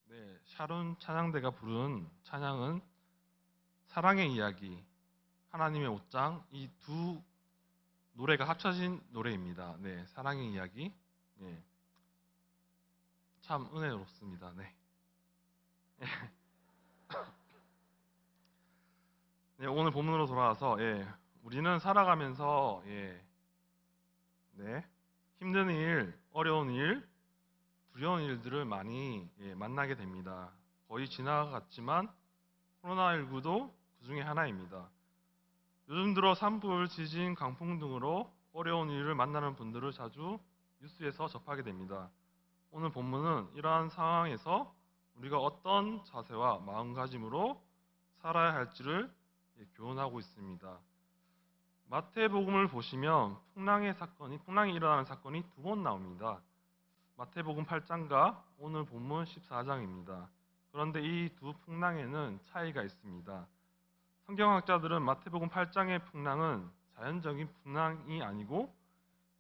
네, 샤론 찬양대가 부른 찬양은 사랑의 이야기, 하나님의 옷장, 이 두 노래가 합쳐진 노래입니다. 네, 사랑의 이야기. 네, 참 은혜롭습니다. 네. 네, 오늘 본문으로 돌아와서 우리는 살아가면서 네, 힘든 일, 어려운 일, 두려운 일들을 많이 만나게 됩니다. 거의 지나갔지만 코로나19도 그 중에 하나입니다. 요즘 들어 산불, 지진, 강풍 등으로 어려운 일을 만나는 분들을 자주 뉴스에서 접하게 됩니다. 오늘 본문은 이러한 상황에서 우리가 어떤 자세와 마음가짐으로 살아야 할지를 교훈하고 있습니다. 마태복음을 보시면 풍랑이 일어나는 사건이 두 번 나옵니다. 마태복음 8장과 오늘 본문 14장입니다. 그런데 이 두 풍랑에는 차이가 있습니다. 성경학자들은 마태복음 8장의 풍랑은 자연적인 풍랑이 아니고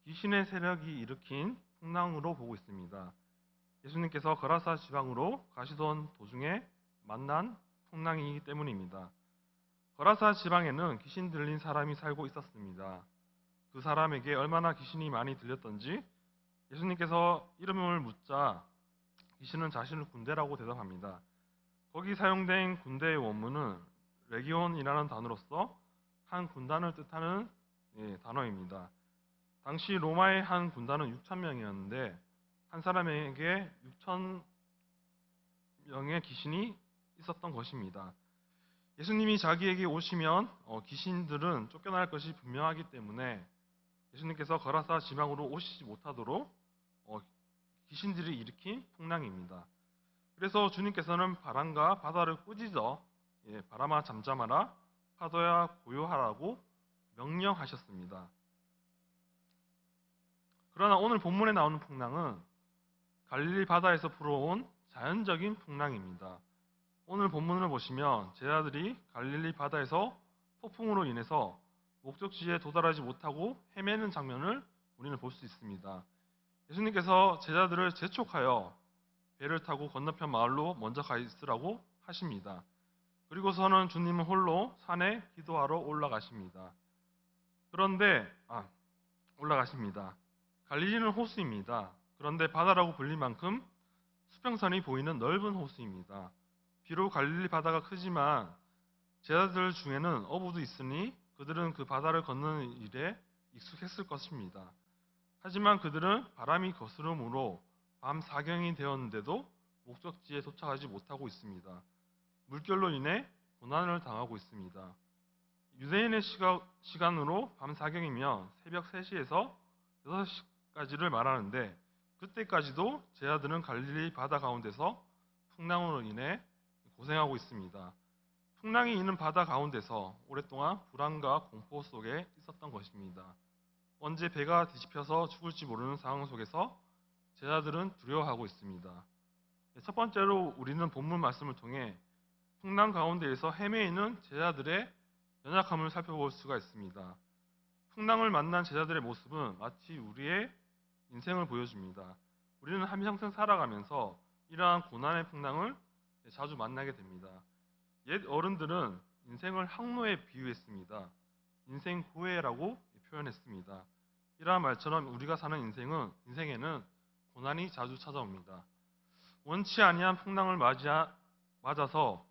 귀신의 세력이 일으킨 풍랑으로 보고 있습니다. 예수님께서 거라사 지방으로 가시던 도중에 만난 풍랑이기 때문입니다. 거라사 지방에는 귀신 들린 사람이 살고 있었습니다. 그 사람에게 얼마나 귀신이 많이 들렸던지 예수님께서 이름을 묻자 귀신은 자신을 군대라고 대답합니다. 거기 사용된 군대의 원문은 레기온이라는 단어로서 한 군단을 뜻하는 단어입니다. 당시 로마의 한 군단은 6천 명이었는데 한 사람에게 6천 명의 귀신이 있었던 것입니다. 예수님이 자기에게 오시면 귀신들은 쫓겨날 것이 분명하기 때문에 예수님께서 거라사 지방으로 오시지 못하도록 귀신들이 일으킨 풍랑입니다. 그래서 주님께서는 바람과 바다를 꾸짖어 바람아 잠잠하라, 파도야 고요하라고 명령하셨습니다. 그러나 오늘 본문에 나오는 풍랑은 갈릴리 바다에서 불어온 자연적인 풍랑입니다. 오늘 본문을 보시면 제자들이 갈릴리 바다에서 폭풍으로 인해서 목적지에 도달하지 못하고 헤매는 장면을 우리는 볼 수 있습니다. 예수님께서 제자들을 재촉하여 배를 타고 건너편 마을로 먼저 가 있으라고 하십니다. 그리고서는 주님은 홀로 산에 기도하러 올라가십니다. 갈릴리는 호수입니다. 그런데 바다라고 불릴 만큼 수평선이 보이는 넓은 호수입니다. 비록 갈릴리 바다가 크지만 제자들 중에는 어부도 있으니 그들은 그 바다를 건너는 일에 익숙했을 것입니다. 하지만 그들은 바람이 거스름으로 밤 사경이 되었는데도 목적지에 도착하지 못하고 있습니다. 물결로 인해 고난을 당하고 있습니다. 유대인의 시간으로 밤 사경이면 새벽 3시에서 6시까지를 말하는데 그때까지도 제자들은 갈릴리 바다 가운데서 풍랑으로 인해 고생하고 있습니다. 풍랑이 있는 바다 가운데서 오랫동안 불안과 공포 속에 있었던 것입니다. 언제 배가 뒤집혀서 죽을지 모르는 상황 속에서 제자들은 두려워하고 있습니다. 첫 번째로 우리는 본문 말씀을 통해 풍랑 가운데에서 헤매이는 제자들의 연약함을 살펴볼 수가 있습니다. 풍랑을 만난 제자들의 모습은 마치 우리의 인생을 보여줍니다. 우리는 한평생 살아가면서 이러한 고난의 풍랑을 자주 만나게 됩니다. 옛 어른들은 인생을 항로에 비유했습니다. 인생 고해라고 표현했습니다. 이러한 말처럼 우리가 사는 인생에는 고난이 자주 찾아옵니다. 원치 아니한 풍랑을 맞아서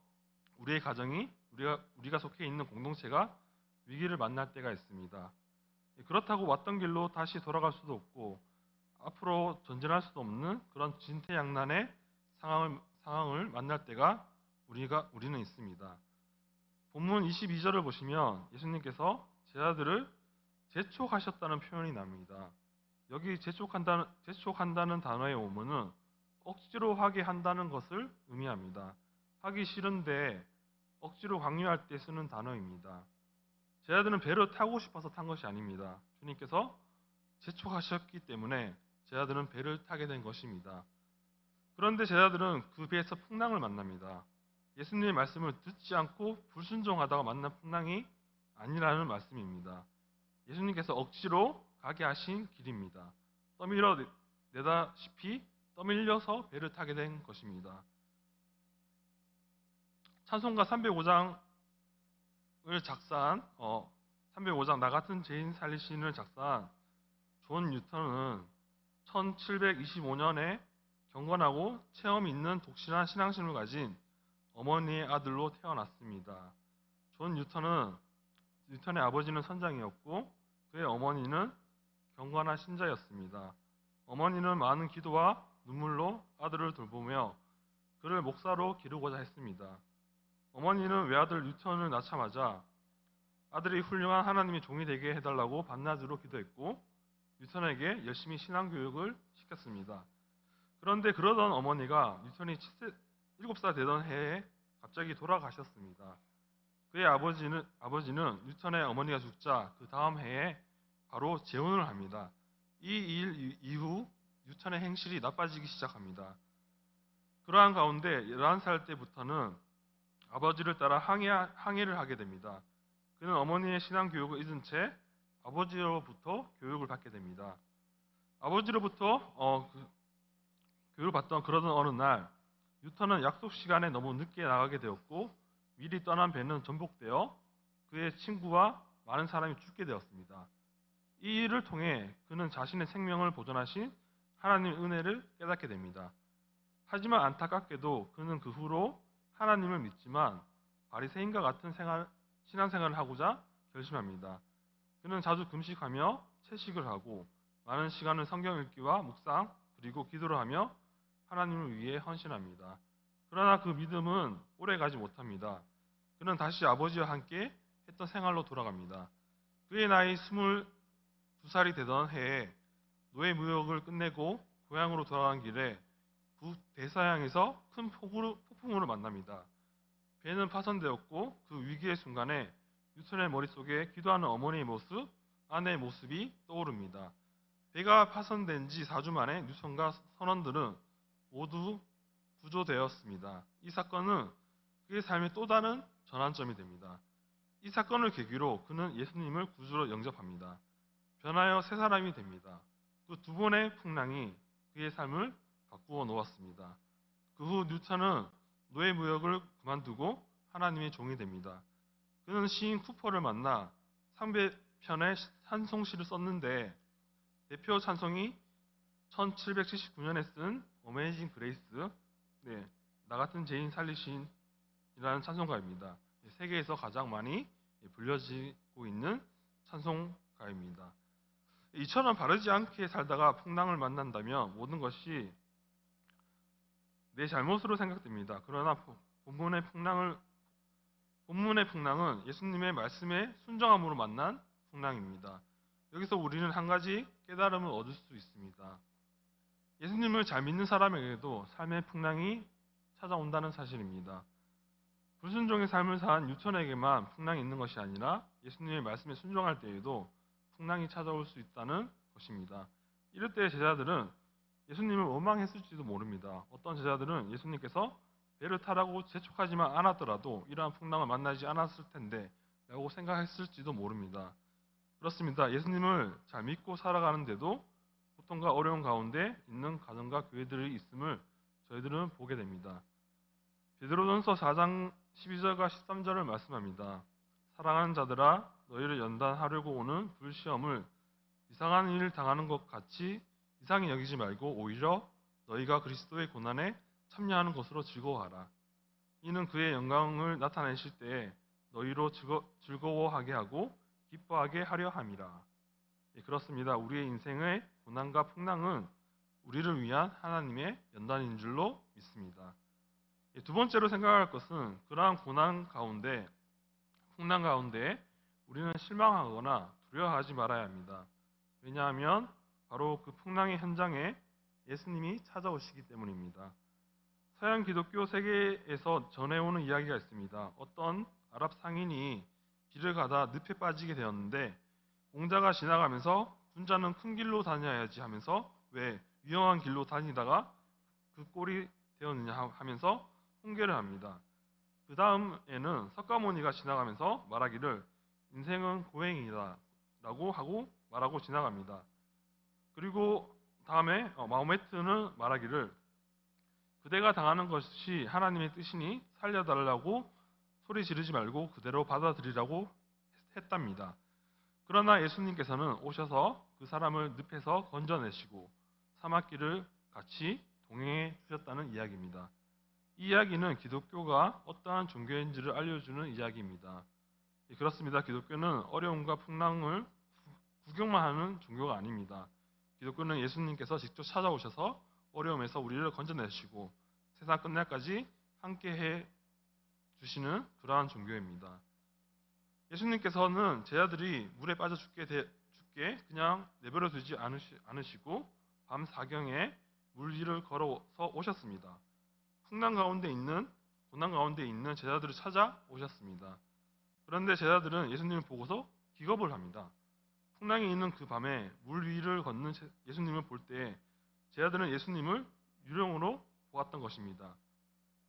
우리의 가정이 우리가 속해 있는 공동체가 위기를 만날 때가 있습니다. 그렇다고 왔던 길로 다시 돌아갈 수도 없고 앞으로 전진할 수도 없는 그런 진퇴양난의 상황을 만날 때가 우리는 있습니다. 본문 22절을 보시면 예수님께서 제자들을 재촉하셨다는 표현이 납니다. 여기 재촉한다는 단어의 원문은 억지로 하게 한다는 것을 의미합니다. 하기 싫은데 억지로 강요할 때 쓰는 단어입니다. 제자들은 배를 타고 싶어서 탄 것이 아닙니다. 주님께서 재촉하셨기 때문에 제자들은 배를 타게 된 것입니다. 그런데 제자들은 그 배에서 풍랑을 만납니다. 예수님의 말씀을 듣지 않고 불순종하다가 만난 풍랑이 아니라는 말씀입니다. 예수님께서 억지로 가게 하신 길입니다. 내다시피 떠밀려서 배를 타게 된 것입니다. 찬송가 305장을 작사한 305장 나 같은 죄인 살리신을 작사한 존 뉴턴은 1725년에 경건하고 체험 있는 독실한 신앙심을 가진 어머니의 아들로 태어났습니다. 존 뉴턴의 아버지는 선장이었고 그의 어머니는 경건한 신자였습니다. 어머니는 많은 기도와 눈물로 아들을 돌보며 그를 목사로 기르고자 했습니다. 어머니는 외아들 뉴턴을 낳자마자 아들이 훌륭한 하나님의 종이 되게 해달라고 밤낮으로 기도했고 뉴턴에게 열심히 신앙교육을 시켰습니다. 그런데 그러던 어머니가 뉴턴이 7살 되던 해에 갑자기 돌아가셨습니다. 그의 아버지는 뉴턴의 어머니가 죽자 그 다음 해에 바로 재혼을 합니다. 이 일 이후 뉴턴의 행실이 나빠지기 시작합니다. 그러한 가운데 11살 때부터는 아버지를 따라 항해를 하게 됩니다. 그는 어머니의 신앙 교육을 잊은 채 아버지로부터 교육을 받게 됩니다. 아버지로부터 교육을 받던 그러던 어느 날 뉴턴은 약속 시간에 너무 늦게 나가게 되었고 미리 떠난 배는 전복되어 그의 친구와 많은 사람이 죽게 되었습니다. 이 일을 통해 그는 자신의 생명을 보존하신 하나님의 은혜를 깨닫게 됩니다. 하지만 안타깝게도 그는 그 후로 하나님을 믿지만 바리새인과 같은 신앙생활을 하고자 결심합니다. 그는 자주 금식하며 채식을 하고 많은 시간을 성경 읽기와 묵상 그리고 기도를 하며 하나님을 위해 헌신합니다. 그러나 그 믿음은 오래가지 못합니다. 그는 다시 아버지와 함께 했던 생활로 돌아갑니다. 그의 나이 22살이 되던 해에 노예 무역을 끝내고 고향으로 돌아가는 길에 북대서양에서 큰 폭풍우를 만납니다. 배는 파손되었고 그 위기의 순간에 뉴턴의 머릿속에 기도하는 어머니의 모습, 아내의 모습이 떠오릅니다. 배가 파손된 지 4주 만에 뉴턴과 선원들은 모두 구조되었습니다. 이 사건은 그의 삶의 또 다른 전환점이 됩니다. 이 사건을 계기로 그는 예수님을 구주로 영접합니다. 변하여 새 사람이 됩니다. 그 두 번의 풍랑이 그의 삶을 바꾸어 놓았습니다. 그 후 뉴턴은 노예 무역을 그만두고 하나님의 종이 됩니다. 그는 시인 쿠퍼를 만나 상배편의 찬송시를 썼는데 대표 찬송이 1779년에 쓴 어메이징 그레이스, 나 같은 죄인 살리신이라는 찬송가입니다. 세계에서 가장 많이 불려지고 있는 찬송가입니다. 이처럼 바르지 않게 살다가 풍랑을 만난다면 모든 것이 내 잘못으로 생각됩니다. 그러나 본문의 풍랑은 예수님의 말씀에 순종함으로 만난 풍랑입니다. 여기서 우리는 한 가지 깨달음을 얻을 수 있습니다. 예수님을 잘 믿는 사람에게도 삶의 풍랑이 찾아온다는 사실입니다. 불순종의 삶을 산 뉴턴에게만 풍랑이 있는 것이 아니라 예수님의 말씀에 순종할 때에도 풍랑이 찾아올 수 있다는 것입니다. 이럴 때 제자들은 예수님을 원망했을지도 모릅니다. 어떤 제자들은 예수님께서 배를 타라고 재촉하지만 않았더라도 이러한 풍랑을 만나지 않았을 텐데 라고 생각했을지도 모릅니다. 그렇습니다. 예수님을 잘 믿고 살아가는데도 고통과 어려운 가운데 있는 가정과 교회들이 있음을 저희들은 보게 됩니다. 베드로전서 4장 12절과 13절을 말씀합니다. 사랑하는 자들아 너희를 연단하려고 오는 불시험을 이상한 일을 당하는 것 같이 이상히 여기지 말고 오히려 너희가 그리스도의 고난에 참여하는 것으로 즐거워하라. 이는 그의 영광을 나타내실 때에 너희로 즐거워하게 하고 기뻐하게 하려 함이라. 그렇습니다. 우리의 인생의 고난과 풍랑은 우리를 위한 하나님의 연단인 줄로 믿습니다. 두 번째로 생각할 것은 그러한 고난 가운데, 풍랑 가운데 우리는 실망하거나 두려워하지 말아야 합니다. 왜냐하면 바로 그 풍랑의 현장에 예수님이 찾아오시기 때문입니다. 서양 기독교 세계에서 전해오는 이야기가 있습니다. 어떤 아랍 상인이 길을 가다 늪에 빠지게 되었는데 공자가 지나가면서 군자는 큰 길로 다녀야지 하면서 왜 위험한 길로 다니다가 그 꼴이 되었느냐 하면서 훈계를 합니다. 그 다음에는 석가모니가 지나가면서 말하기를 인생은 고행이다 라고 하고 말하고 지나갑니다. 그리고 다음에 마호메트는 말하기를 그대가 당하는 것이 하나님의 뜻이니 살려달라고 소리 지르지 말고 그대로 받아들이라고 했답니다. 그러나 예수님께서는 오셔서 그 사람을 늪에서 건져내시고 사막길을 같이 동행해 주셨다는 이야기입니다. 이 이야기는 기독교가 어떠한 종교인지를 알려주는 이야기입니다. 그렇습니다. 기독교는 어려움과 풍랑을 구경만 하는 종교가 아닙니다. 기독교는 예수님께서 직접 찾아오셔서 어려움에서 우리를 건져내시고 세상 끝날까지 함께해 주시는 그러한 종교입니다. 예수님께서는 제자들이 물에 빠져 죽게 그냥 내버려 두지 않으시고 밤 사경에 물 위를 걸어서 오셨습니다. 풍랑 가운데 있는 고난 가운데 있는 제자들을 찾아 오셨습니다. 그런데 제자들은 예수님을 보고서 기겁을 합니다. 풍랑이 있는 그 밤에 물 위를 걷는 예수님을 볼 때 제자들은 예수님을 유령으로 보았던 것입니다.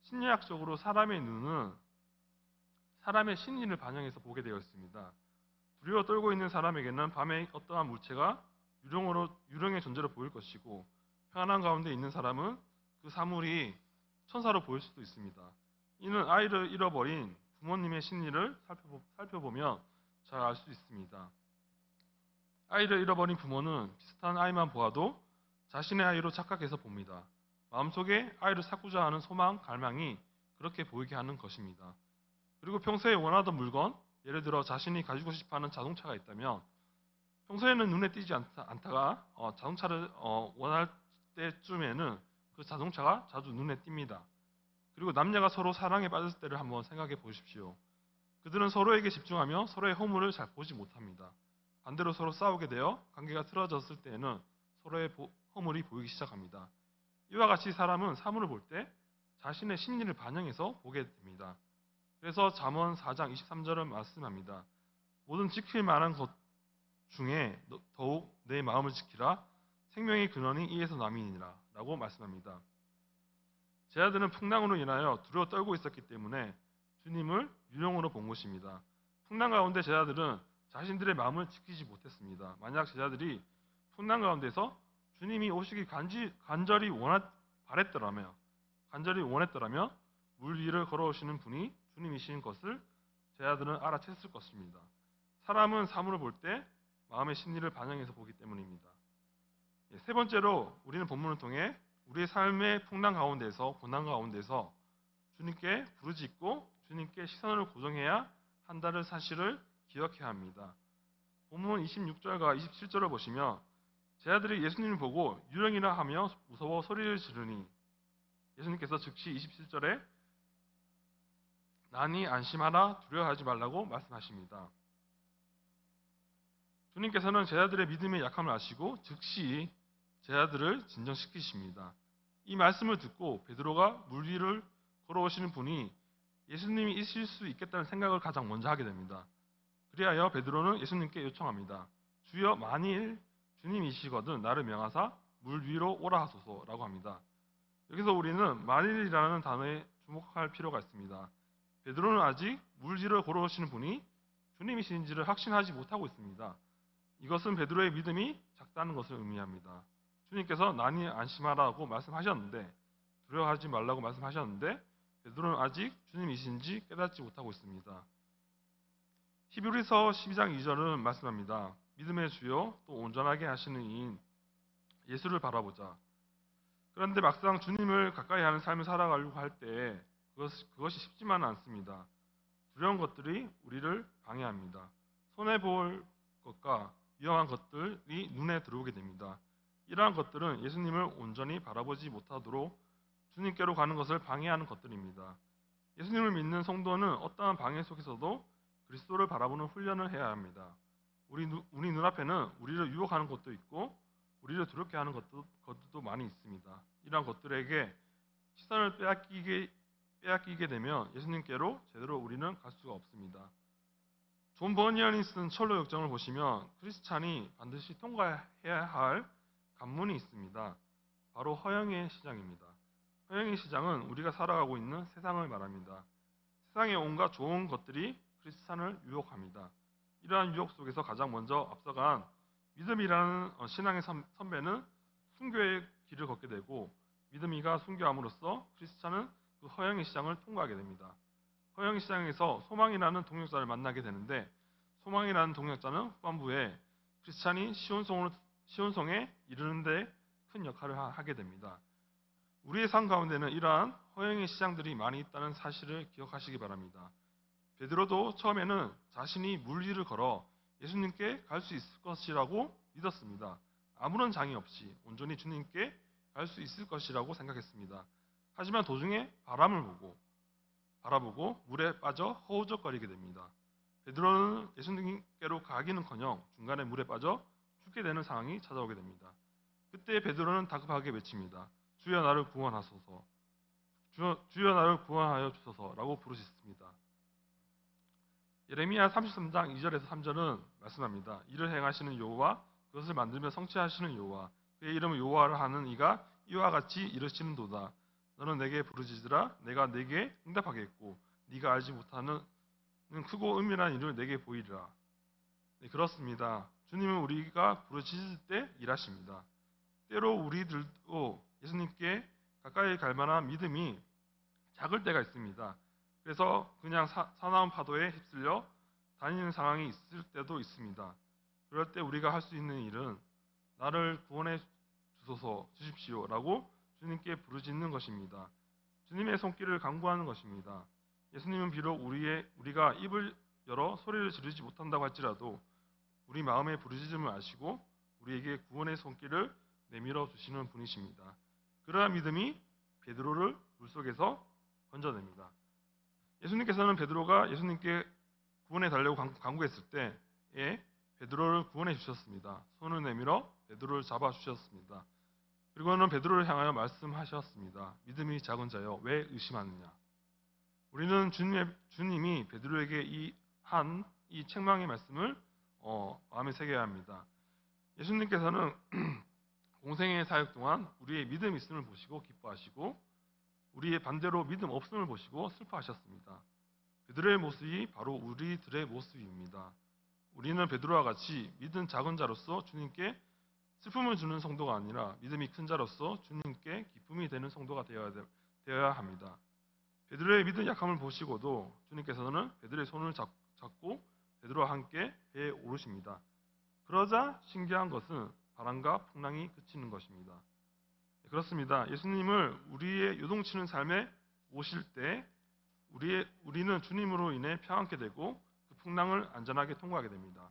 심리학적으로 사람의 눈은 사람의 심리를 반영해서 보게 되어 있습니다. 두려워 떨고 있는 사람에게는 밤에 어떠한 물체가 유령의 존재로 보일 것이고 평안한 가운데 있는 사람은 그 사물이 천사로 보일 수도 있습니다. 이는 아이를 잃어버린 부모님의 심리를 살펴보면 잘 알 수 있습니다. 아이를 잃어버린 부모는 비슷한 아이만 보아도 자신의 아이로 착각해서 봅니다. 마음속에 아이를 찾고자 하는 소망, 갈망이 그렇게 보이게 하는 것입니다. 그리고 평소에 원하던 물건, 예를 들어 자신이 가지고 싶어하는 자동차가 있다면 평소에는 눈에 띄지 않다가 자동차를 원할 때쯤에는 그 자동차가 자주 눈에 띕니다. 그리고 남녀가 서로 사랑에 빠졌을 때를 한번 생각해 보십시오. 그들은 서로에게 집중하며 서로의 허물을 잘 보지 못합니다. 반대로 서로 싸우게 되어 관계가 틀어졌을 때에는 서로의 허물이 보이기 시작합니다. 이와 같이 사람은 사물을 볼 때 자신의 심리를 반영해서 보게 됩니다. 그래서 잠언 4장 23절은 말씀합니다. 모든 지킬 만한 것 중에 더욱 내 마음을 지키라. 생명의 근원이 이에서 남이니라 라고 말씀합니다. 제자들은 풍랑으로 인하여 두려워 떨고 있었기 때문에 주님을 유령으로 본 것입니다. 풍랑 가운데 제자들은 자신들의 마음을 지키지 못했습니다. 만약 제자들이 풍랑 가운데서 주님이 오시기 간절히 원했더라면 물 위를 걸어오시는 분이 주님이신 것을 제자들은 알아챘을 것입니다. 사람은 사물을 볼 때 마음의 심리를 반영해서 보기 때문입니다. 세 번째로 우리는 본문을 통해 우리의 삶의 풍랑 가운데서 고난 가운데서 주님께 부르짖고 주님께 시선을 고정해야 한다는 사실을 기억해야 합니다. 본문 26절과 27절을 보시면 제자들이 예수님을 보고 유령이라 하며 무서워 소리를 지르니 예수님께서 즉시 27절에 나니 안심하라 두려워하지 말라고 말씀하십니다. 주님께서는 제자들의 믿음의 약함을 아시고 즉시 제자들을 진정시키십니다. 이 말씀을 듣고 베드로가 물 위를 걸어오시는 분이 예수님이 있을 수 있겠다는 생각을 가장 먼저 하게 됩니다. 그리하여 베드로는 예수님께 요청합니다. 주여 만일 주님이시거든 나를 명하사 물 위로 오라 하소서라고 합니다. 여기서 우리는 만일이라는 단어에 주목할 필요가 있습니다. 베드로는 아직 물 위를 걸어오시는 분이 주님이신지를 확신하지 못하고 있습니다. 이것은 베드로의 믿음이 작다는 것을 의미합니다. 주님께서 나니 안심하라고 말씀하셨는데 두려워하지 말라고 말씀하셨는데 베드로는 아직 주님이신지 깨닫지 못하고 있습니다. 히브리서 12장 2절은 말씀합니다. 믿음의 주요 또 온전하게 하시는 이인 예수를 바라보자. 그런데 막상 주님을 가까이 하는 삶을 살아가려고 할 때 그것이 쉽지만은 않습니다. 두려운 것들이 우리를 방해합니다. 손해볼 것과 위험한 것들이 눈에 들어오게 됩니다. 이러한 것들은 예수님을 온전히 바라보지 못하도록 주님께로 가는 것을 방해하는 것들입니다. 예수님을 믿는 성도는 어떠한 방해 속에서도 그리스도를 바라보는 훈련을 해야 합니다. 우리 눈앞에는 우리를 유혹하는 것도 있고 우리를 두렵게 하는 것들도 많이 있습니다. 이러한 것들에게 시선을 빼앗기게 되면 예수님께로 제대로 우리는 갈 수가 없습니다. 존 버니언이 쓴 철로 역정을 보시면 크리스찬이 반드시 통과해야 할 관문이 있습니다. 바로 허영의 시장입니다. 허영의 시장은 우리가 살아가고 있는 세상을 말합니다. 세상의 온갖 좋은 것들이 크리스찬을 유혹합니다. 이러한 유혹 속에서 가장 먼저 앞서간 믿음이라는 신앙의 선배는 순교의 길을 걷게 되고 믿음이가 순교함으로써 크리스찬은 그 허영의 시장을 통과하게 됩니다. 허영의 시장에서 소망이라는 동역자를 만나게 되는데 소망이라는 동역자는 후반부에 크리스찬이 시온성에 이르는 데 큰 역할을 하게 됩니다. 우리의 삶 가운데는 이러한 허영의 시장들이 많이 있다는 사실을 기억하시기 바랍니다. 베드로도 처음에는 자신이 물 위를 걸어 예수님께 갈 수 있을 것이라고 믿었습니다. 아무런 장애 없이 온전히 주님께 갈 수 있을 것이라고 생각했습니다. 하지만 도중에 바람을 바라보고 물에 빠져 허우적거리게 됩니다. 베드로는 예수님께로 가기는커녕 중간에 물에 빠져 죽게 되는 상황이 찾아오게 됩니다. 그때 베드로는 다급하게 외칩니다. 주여 나를 구원하소서. 주여 나를 구원하여 주소서라고 부르짖습니다. 예레미야 33장 2절에서 3절은 말씀합니다. 이를 행하시는 여호와 그것을 만들며 성취하시는 여호와 그의 이름을 여호와라 하는 이가 이와 같이 이르시는도다. 너는 내게 부르짖으라 내가 내게 응답하겠고 네가 알지 못하는 크고 은밀한 일을 내게 보이리라. 네, 그렇습니다. 주님은 우리가 부르짖을 때 일하십니다. 때로 우리들도 예수님께 가까이 갈 만한 믿음이 작을 때가 있습니다. 그래서 그냥 사나운 파도에 휩쓸려 다니는 상황이 있을 때도 있습니다. 그럴 때 우리가 할 수 있는 일은 나를 구원해 주십시오라고 주님께 부르짖는 것입니다. 주님의 손길을 간구하는 것입니다. 예수님은 비록 우리가 입을 열어 소리를 지르지 못한다고 할지라도 우리 마음의 부르짖음을 아시고 우리에게 구원의 손길을 내밀어 주시는 분이십니다. 그러한 믿음이 베드로를 물속에서 건져냅니다. 예수님께서는 베드로가 예수님께 구원해 달라고 간구했을 때에 베드로를 구원해 주셨습니다. 손을 내밀어 베드로를 잡아 주셨습니다. 그리고는 베드로를 향하여 말씀하셨습니다. 믿음이 작은 자여 왜 의심하느냐. 우리는 주님이 베드로에게 이 책망의 말씀을 마음에 새겨야 합니다. 예수님께서는 공생의 사역 동안 우리의 믿음 있음을 보시고 기뻐하시고 우리의 반대로 믿음 없음을 보시고 슬퍼하셨습니다. 베드로의 모습이 바로 우리들의 모습입니다. 우리는 베드로와 같이 믿음 작은 자로서 주님께 슬픔을 주는 성도가 아니라 믿음이 큰 자로서 주님께 기쁨이 되는 성도가 되어야 합니다. 베드로의 믿음 약함을 보시고도 주님께서는 베드로의 손을 잡고 베드로와 함께 배에 오르십니다. 그러자 신기한 것은 바람과 풍랑이 그치는 것입니다. 그렇습니다. 예수님을 우리의 요동치는 삶에 오실 때 우리는 주님으로 인해 평안케 되고 그 풍랑을 안전하게 통과하게 됩니다.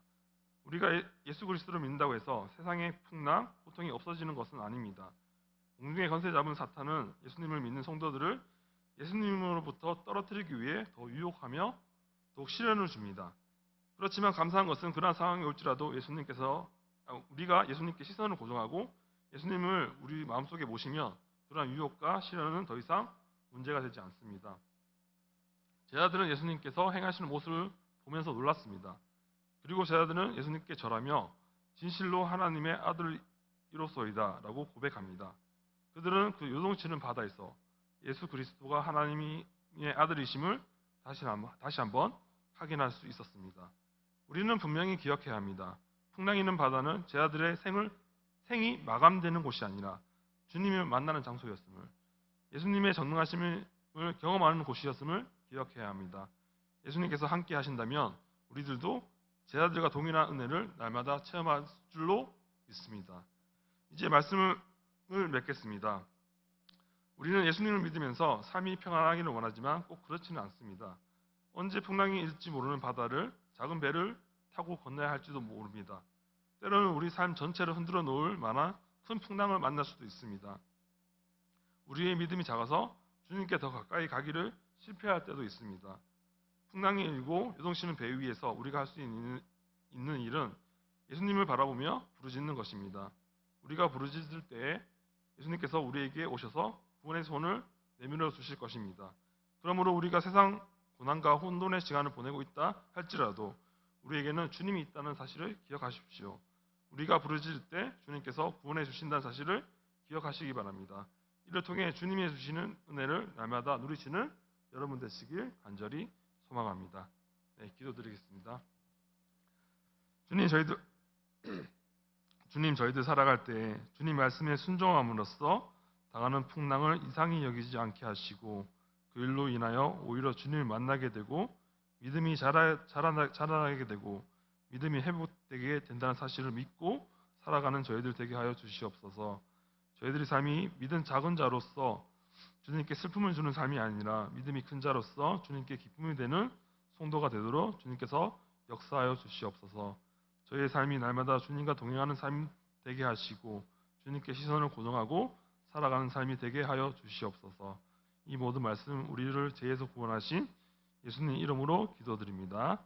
우리가 예수 그리스도를 믿는다고 해서 세상의 풍랑, 고통이 없어지는 것은 아닙니다. 공중의 권세 잡은 사탄은 예수님을 믿는 성도들을 예수님으로부터 떨어뜨리기 위해 더 유혹하며 더욱 시련을 줍니다. 그렇지만 감사한 것은 그러한 상황이 올지라도 우리가 예수님께 시선을 고정하고 예수님을 우리 마음속에 모시면 그러한 유혹과 시련은 더 이상 문제가 되지 않습니다. 제자들은 예수님께서 행하시는 모습을 보면서 놀랐습니다. 그리고 제자들은 예수님께 절하며 진실로 하나님의 아들이로소이다 라고 고백합니다. 그들은 그 요동치는 바다에서 예수 그리스도가 하나님의 아들이심을 다시 한번 확인할 수 있었습니다. 우리는 분명히 기억해야 합니다. 풍랑이 있는 바다는 제자들의 생이 마감되는 곳이 아니라 주님을 만나는 장소였음을, 예수님의 전능하심을 경험하는 곳이었음을 기억해야 합니다. 예수님께서 함께 하신다면 우리들도 제자들과 동일한 은혜를 날마다 체험할 줄로 믿습니다. 이제 말씀을 맺겠습니다. 우리는 예수님을 믿으면서 삶이 평안하기를 원하지만 꼭 그렇지는 않습니다. 언제 풍랑이 일지 모르는 바다를 작은 배를 타고 건너야 할지도 모릅니다. 때로는 우리 삶 전체를 흔들어 놓을 만한 큰 풍랑을 만날 수도 있습니다. 우리의 믿음이 작아서 주님께 더 가까이 가기를 실패할 때도 있습니다. 풍랑이 일고 요동치는 배 위에서 우리가 할 수 있는 일은 예수님을 바라보며 부르짖는 것입니다. 우리가 부르짖을 때에 예수님께서 우리에게 오셔서 구원의 손을 내밀어 주실 것입니다. 그러므로 우리가 세상 고난과 혼돈의 시간을 보내고 있다 할지라도 우리에게는 주님이 있다는 사실을 기억하십시오. 우리가 부르짖을 때 주님께서 구원해 주신다는 사실을 기억하시기 바랍니다. 이를 통해 주님이 주시는 은혜를 날마다 누리시는 여러분 되시길 간절히 소망합니다. 네, 기도드리겠습니다. 주님, 주님, 저희들 살아갈 때 주님 말씀에 순종함으로써 당하는 풍랑을 이상히 여기지 않게 하시고 그 일로 인하여 오히려 주님을 만나게 되고 믿음이 자라나게 되고 믿음이 회복되게 된다는 사실을 믿고 살아가는 저희들 되게 하여 주시옵소서. 저희들의 삶이 믿은 작은 자로서 주님께 슬픔을 주는 삶이 아니라 믿음이 큰 자로서 주님께 기쁨이 되는 성도가 되도록 주님께서 역사하여 주시옵소서. 저희의 삶이 날마다 주님과 동행하는 삶 되게 하시고 주님께 시선을 고정하고 살아가는 삶이 되게 하여 주시옵소서. 이 모든 말씀 우리를 죄에서 구원하신 예수님 이름으로 기도드립니다.